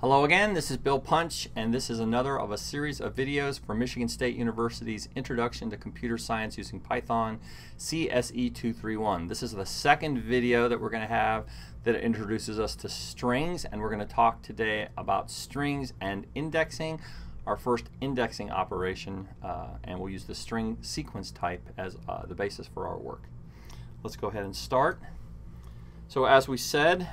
Hello again, this is Bill Punch, and this is another of a series of videos for Michigan State University's Introduction to Computer Science Using Python, CSE 231. This is the second video that we're going to have that introduces us to strings, and we're going to talk today about strings and indexing, our first indexing operation, and we'll use the string sequence type as the basis for our work. Let's go ahead and start. So as we said,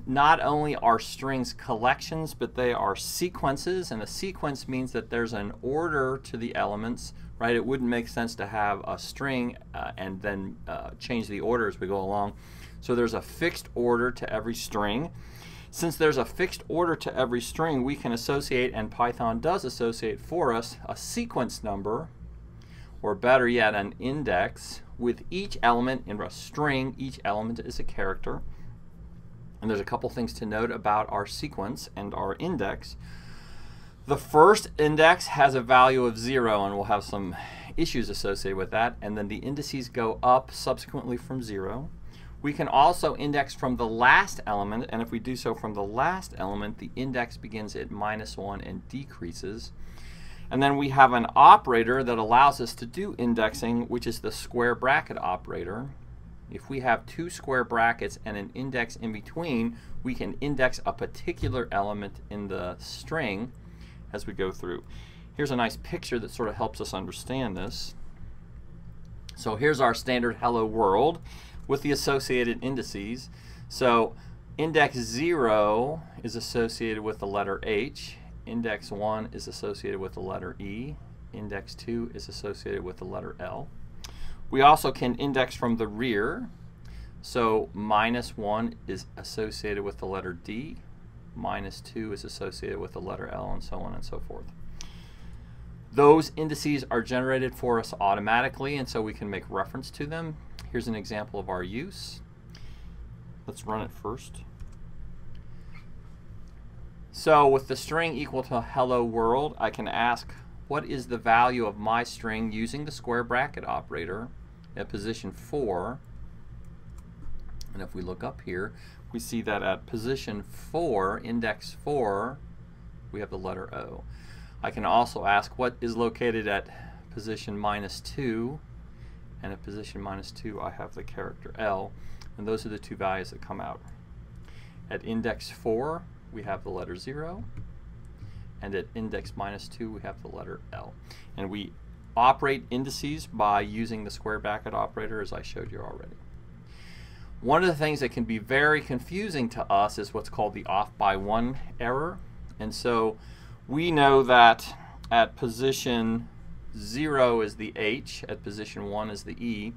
not only are strings collections, but they are sequences, and a sequence means that there's an order to the elements, right? It wouldn't make sense to have a string and then change the order as we go along. So there's a fixed order to every string. Since there's a fixed order to every string, we can associate, and Python does associate for us, a sequence number, or better yet, an index, with each element in a string. Each element is a character. And there's a couple things to note about our sequence and our index. The first index has a value of 0, and we'll have some issues associated with that. And then the indices go up subsequently from 0. We can also index from the last element, and if we do so from the last element, the index begins at -1 and decreases. And then we have an operator that allows us to do indexing, which is the square bracket operator. If we have two square brackets and an index in between, we can index a particular element in the string as we go through. Here's a nice picture that sort of helps us understand this. So here's our standard hello world with the associated indices. So index 0 is associated with the letter H. Index 1 is associated with the letter E. Index 2 is associated with the letter L. We also can index from the rear. So -1 is associated with the letter D, -2 is associated with the letter L, and so on and so forth. Those indices are generated for us automatically, and so we can make reference to them. Here's an example of our use. Let's run it first. So with the string equal to hello world, I can ask, what is the value of my string using the square bracket operator at position 4? And if we look up here, we see that at position 4, index 4, we have the letter O. I can also ask what is located at position -2, and at position -2 I have the character L, and those are the two values that come out. At index 4 we have the letter 0, and at index -2 we have the letter L. And we operate indices by using the square bracket operator, as I showed you already. One of the things that can be very confusing to us is what's called the off by 1 error. And so we know that at position 0 is the H, at position 1 is the E,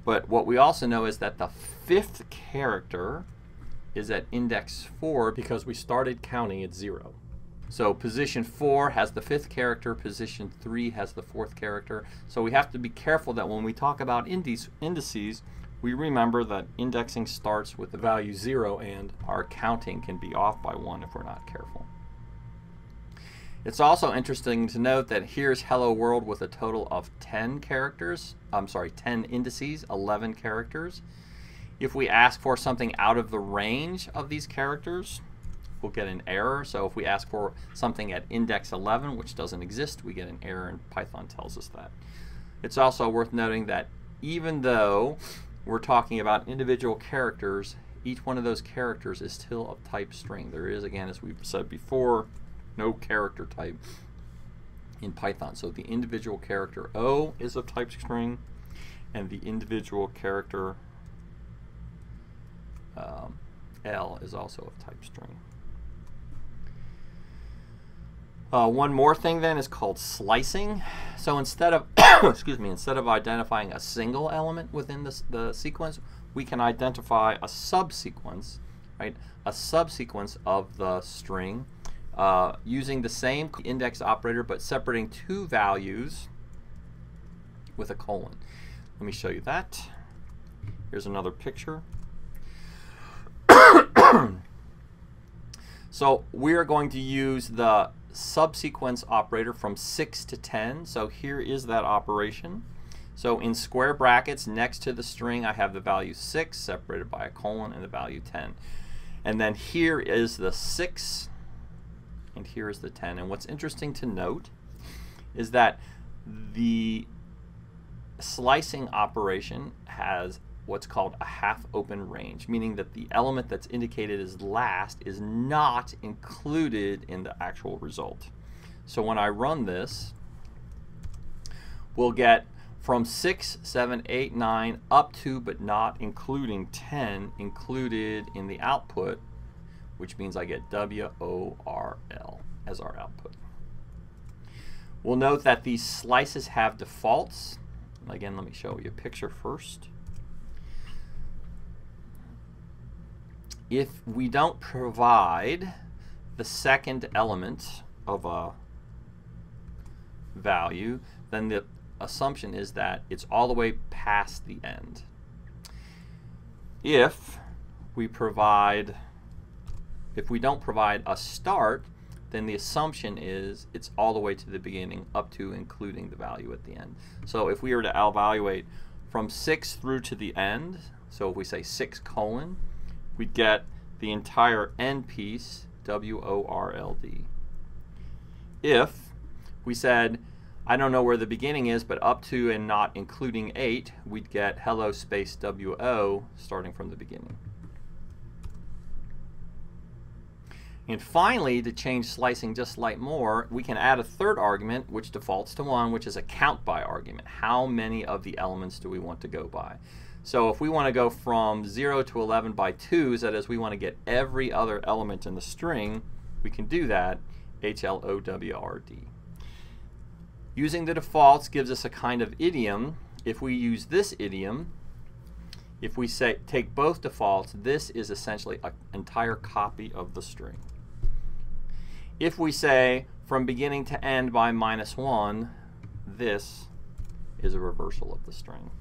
but what we also know is that the 5th character is at index 4 because we started counting at 0. So position 4 has the 5th character, position 3 has the 4th character. So we have to be careful that when we talk about indices, we remember that indexing starts with the value 0, and our counting can be off by 1 if we're not careful. It's also interesting to note that here's hello world with a total of 10 characters. 10 indices, 11 characters. If we ask for something out of the range of these characters, we'll get an error. So if we ask for something at index 11, which doesn't exist, we get an error, and Python tells us that. It's also worth noting that even though we're talking about individual characters, each one of those characters is still of type string. There is, again, as we've said before, no character type in Python. So the individual character O is of type string, and the individual character L is also of type string. One more thing then is called slicing. So instead of instead of identifying a single element within the sequence, we can identify a subsequence, right? A subsequence of the string using the same index operator, but separating two values with a colon. Let me show you that. Here's another picture. So we are going to use the subsequence operator from 6 to 10. So here is that operation. So in square brackets next to the string, I have the value 6 separated by a colon and the value 10. And then here is the 6, and here is the 10. And what's interesting to note is that the slicing operation has what's called a half open range, meaning that the element that's indicated as last is not included in the actual result. So when I run this, we'll get from 6, 7, 8, 9 up to but not including 10 included in the output, which means I get WORL as our output. We'll note that these slices have defaults. Again, let me show you a picture first. If we don't provide the second element of a value, then the assumption is that it's all the way past the end. If we don't provide a start, then the assumption is it's all the way to the beginning, up to including the value at the end. So if we were to evaluate from 6 through to the end, so if we say 6 colon, we'd get the entire end piece, WORLD. If we said, I don't know where the beginning is, but up to and not including 8, we'd get hello space WO starting from the beginning. And finally, to change slicing just slight more, we can add a third argument, which defaults to 1, which is a count by argument. How many of the elements do we want to go by? So if we want to go from 0 to 11 by 2s, that is, we want to get every other element in the string, we can do that, HLOWRD. Using the defaults gives us a kind of idiom. If we use this idiom, if we say take both defaults, this is essentially an entire copy of the string. If we say from beginning to end by -1, this is a reversal of the string.